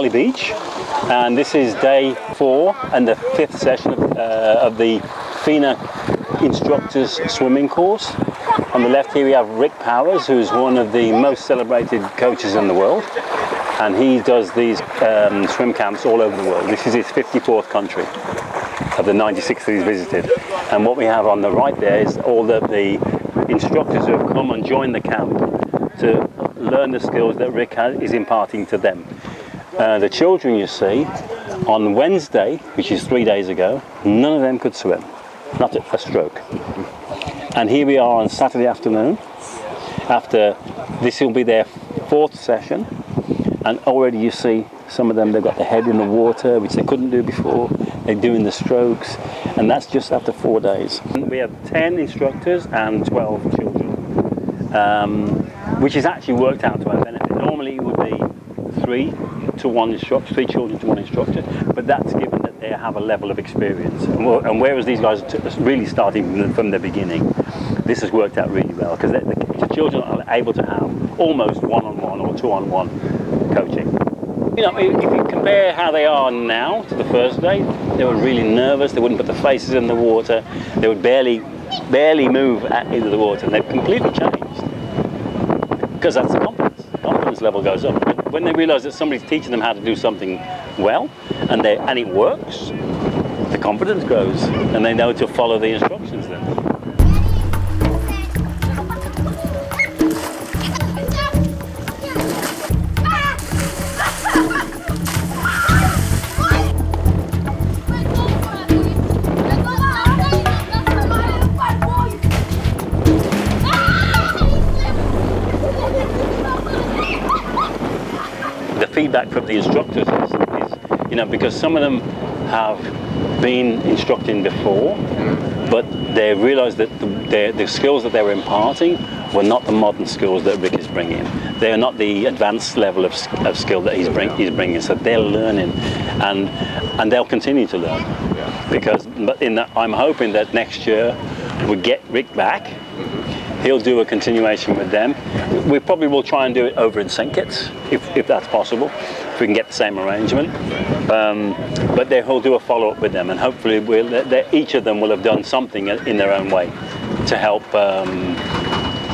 Uwali Beach, and this is day 4 and the 5th session of the Fina instructors swimming course. On the left here we have Rick Powers, who's one of the most celebrated coaches in the world, and he does these swim camps all over the world. This is his 54th country of the 96 that he's visited. And what we have on the right there is all the instructors who have come and joined the camp to learn the skills that Rick is imparting to them. The children you see, on Wednesday, which is 3 days ago, none of them could swim, not a stroke. And here we are on Saturday afternoon, after this will be their 4th session, and already you see some of them, they've got their head in the water, which they couldn't do before. They're doing the strokes, and that's just after 4 days. We have 10 instructors and 12 children, which has actually worked out to our benefit. Normally it would be 3 to 1 instructor, 3 children to 1 instructor, but that's given that they have a level of experience. And whereas these guys are really starting from the beginning, this has worked out really well, because the children are able to have almost one-on-one or two-on-one coaching. You know, if you compare how they are now to the first day, they were really nervous. They wouldn't put their faces in the water. They would barely move into the water, and they've completely changed, because that's the confidence. The confidence level goes up. But when they realise that somebody's teaching them how to do something well, and it works, the confidence grows, and they know to follow the instructions then. Feedback from the instructors is, you know, because some of them have been instructing before, but they realised that the skills that they were imparting were not the modern skills that Rick is bringing. They are not the advanced level of skill that he's bringing. So they're learning, and they'll continue to learn. I'm hoping that next year we get Rick back. He'll do a continuation with them. We probably will try and do it over in St. Kitts, if that's possible, if we can get the same arrangement. But he'll do a follow-up with them, and hopefully each of them will have done something in their own way to help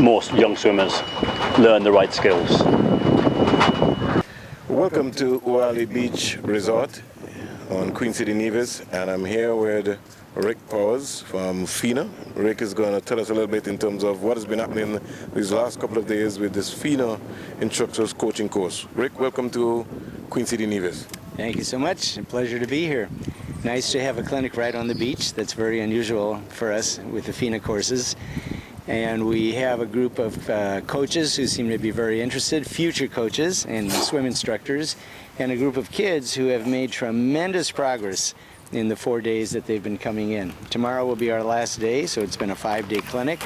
more young swimmers learn the right skills. Welcome to Uwali Beach Resort on Queen City Nevis, and I'm here with Rick Powers from Fina. Rick is going to tell us a little bit in terms of what has been happening these last couple of days with this Fina instructors coaching course. Rick, welcome to Queen City Nevis. Thank you so much. A pleasure to be here. Nice to have a clinic right on the beach. That's very unusual for us with the Fina courses. And we have a group of coaches who seem to be very interested, future coaches and swim instructors, and a group of kids who have made tremendous progress in the 4 days that they've been coming in. Tomorrow will be our last day, so it's been a 5-day clinic.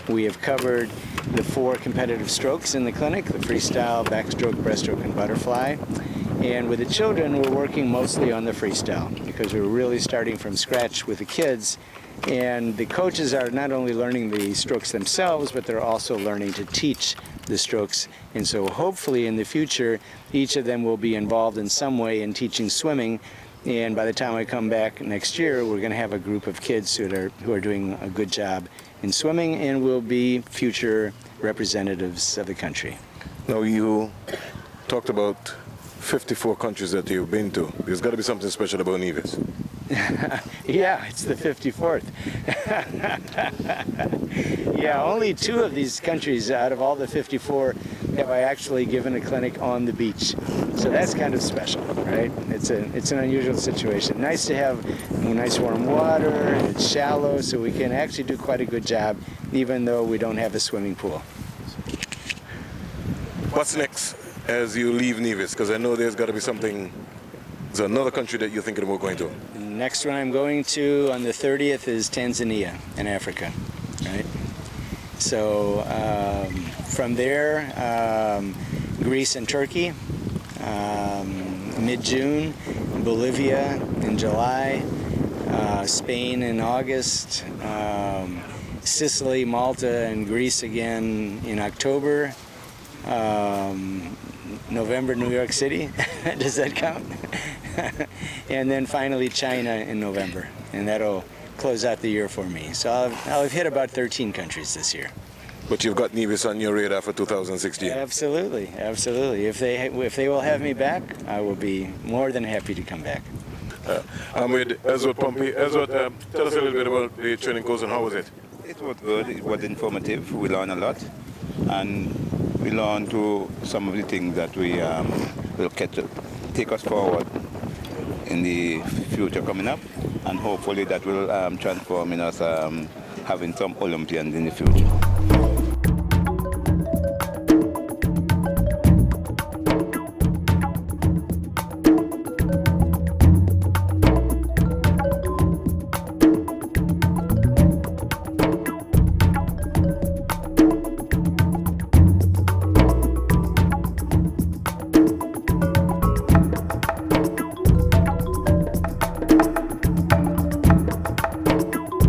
We have covered the 4 competitive strokes in the clinic, the freestyle, backstroke, breaststroke, and butterfly. And with the children, we're working mostly on the freestyle, because we're really starting from scratch with the kids. And the coaches are not only learning the strokes themselves, but they're also learning to teach the strokes. And so hopefully in the future, each of them will be involved in some way in teaching swimming. And by the time I come back next year, we're going to have a group of kids who are doing a good job in swimming and will be future representatives of the country. Now, you talked about 54 countries that you've been to. There's got to be something special about Nevis. Yeah, it's the 54th. Yeah, only 2 of these countries out of all the 54 have I actually given a clinic on the beach. So that's kind of special, right? It's an unusual situation. Nice to have nice warm water, it's shallow, so we can actually do quite a good job, even though we don't have a swimming pool. What's next as you leave Nevis? Because I know there's got to be something, there's another country that you're thinking about going to. Next one I'm going to on the 30th is Tanzania in Africa, right? So from there, Greece and Turkey, mid-June, Bolivia in July, Spain in August, Sicily, Malta, and Greece again in October, November, New York City. Does that count? And then finally China in November. And that'll close out the year for me. So I'll have hit about 13 countries this year. But you've got NEVIS on your radar for 2016. Absolutely, absolutely. If they will have me back, I will be more than happy to come back. I'm with Ezra Pompey. Ezra, tell us a little bit about the training course and how was it? It was good. It was informative. We learned a lot, and we learned to some of the things that we will take us forward in the future coming up, and hopefully that will transform in us having some Olympians in the future.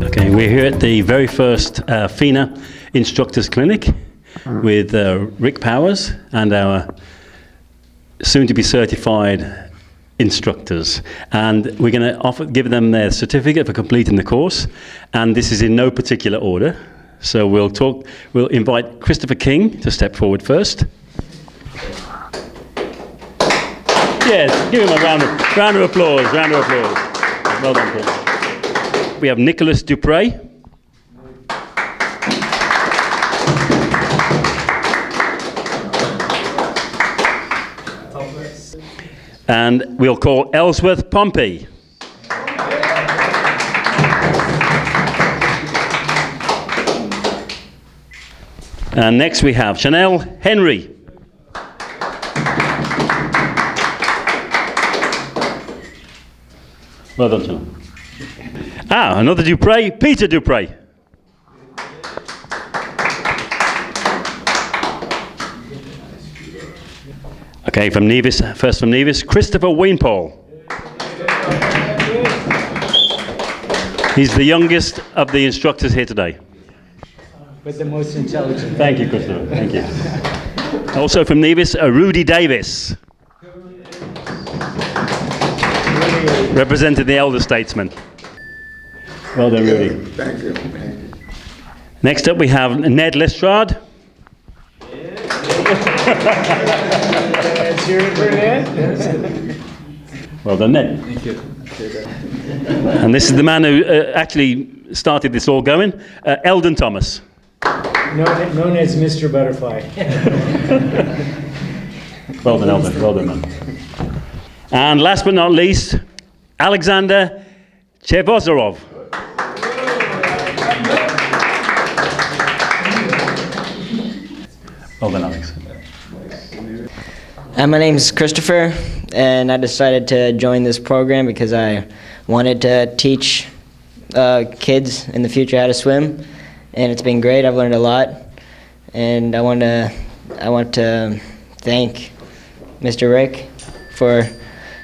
Okay, we're here at the very first Fina Instructors Clinic with Rick Powers and our soon-to-be certified instructors. And we're going to give them their certificate for completing the course. And this is in no particular order. So we'll invite Christopher King to step forward first. Yes, give him a round of applause, Well done, Chris. We have Nicholas Dupre. And we'll call Ellsworth Pompey. And next we have Chanel Henry. Well done, Chanel. Another Dupre, Peter Dupre. Okay, from NEVIS, first from NEVIS, Christopher Wienpol. He's the youngest of the instructors here today. But the most intelligent. Thank you, Christopher, thank you. Also from NEVIS, Rudy Davis. Represented the elder statesman. Well done, Rudy. Thank you. Next up we have Ned Lestrade. Well done, Ned. Thank you. And this is the man who actually started this all going, Eldon Thomas. Known as Mr. Butterfly. Well done, Eldon. Well done, man. And last but not least, Alexander Chevozorov. Well done, Alex. My name is Christopher, and I decided to join this program because I wanted to teach kids in the future how to swim, and it's been great. I've learned a lot, and I want to thank Mr. Rick for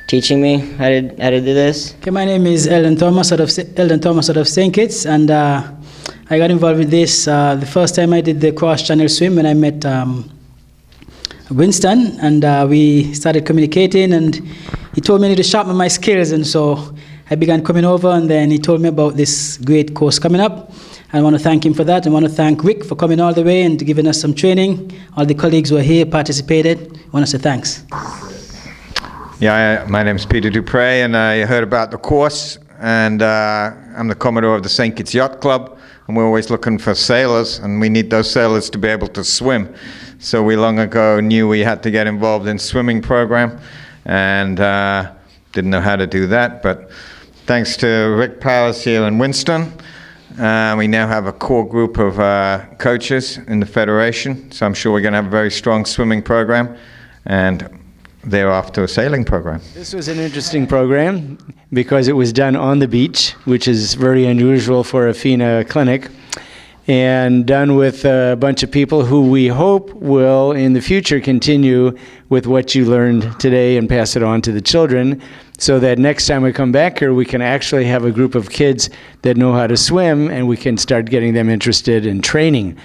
teaching me how to do this. Okay, my name is Eldon Thomas out of St. Kitts, and I got involved with this the first time I did the cross-channel swim when I met Winston, and we started communicating, and he told me to sharpen my skills, and so I began coming over, and then he told me about this great course coming up. I want to thank him for that. I want to thank Rick for coming all the way and giving us some training. All the colleagues who are here participated. I want to say thanks. Yeah, my name is Peter Dupre, and I heard about the course, and I'm the Commodore of the St. Kitts Yacht Club, and we're always looking for sailors, and we need those sailors to be able to swim. So we long ago knew we had to get involved in swimming program, and didn't know how to do that, but thanks to Rick Powers here in Winston, we now have a core group of coaches in the Federation, so I'm sure we're going to have a very strong swimming program, and thereafter a sailing program. This was an interesting program because it was done on the beach, which is very unusual for a Fina clinic, and done with a bunch of people who we hope will in the future continue with what you learned today and pass it on to the children, so that next time we come back here we can actually have a group of kids that know how to swim, and we can start getting them interested in training.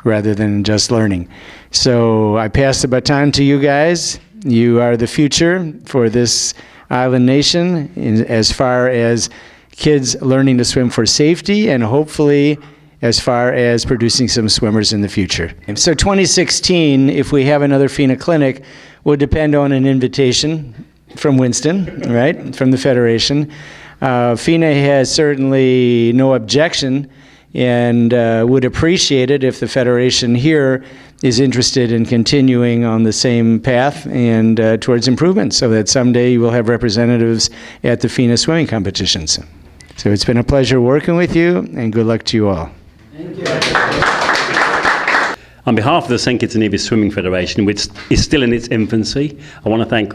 rather than just learning. So I pass the baton to you guys. You are the future for this island nation as far as kids learning to swim for safety, and hopefully as far as producing some swimmers in the future. So 2016, if we have another Fina clinic, will depend on an invitation from Winston, right, from the Federation. Fina has certainly no objection and would appreciate it if the Federation here is interested in continuing on the same path and towards improvement, so that someday you will have representatives at the Fina swimming competitions. So it's been a pleasure working with you, and good luck to you all. Thank you. On behalf of the St. Kitts-NEVIS Swimming Federation, which is still in its infancy, I want to thank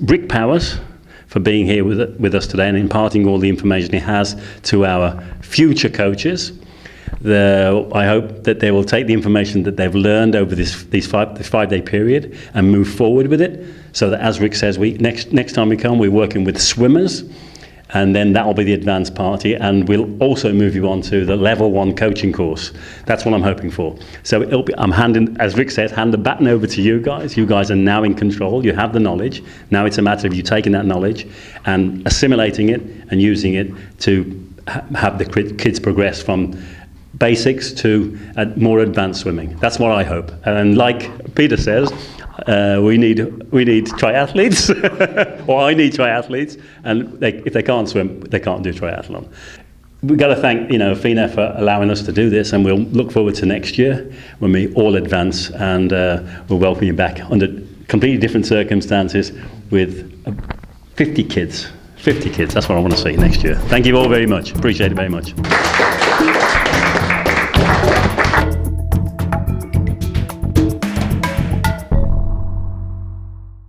Rick Powers for being here with us today and imparting all the information he has to our future coaches. I hope that they will take the information that they've learned over this 5-day period and move forward with it, so that, as Rick says, next time we come, we're working with swimmers, and then that will be the advanced party, and we'll also move you on to the level 1 coaching course. That's what I'm hoping for. So I'm handing, as Rick says, hand the baton over to you guys. You guys are now in control. You have the knowledge. Now it's a matter of you taking that knowledge and assimilating it and using it to have the kids progress from basics to more advanced swimming. That's what I hope. And like Peter says, we need triathletes, or I need triathletes, and if they can't swim, they can't do triathlon. We've got to thank Fina for allowing us to do this, and we'll look forward to next year when we all advance, and we'll welcome you back under completely different circumstances with 50 kids. 50 kids, that's what I want to see next year. Thank you all very much. Appreciate it very much.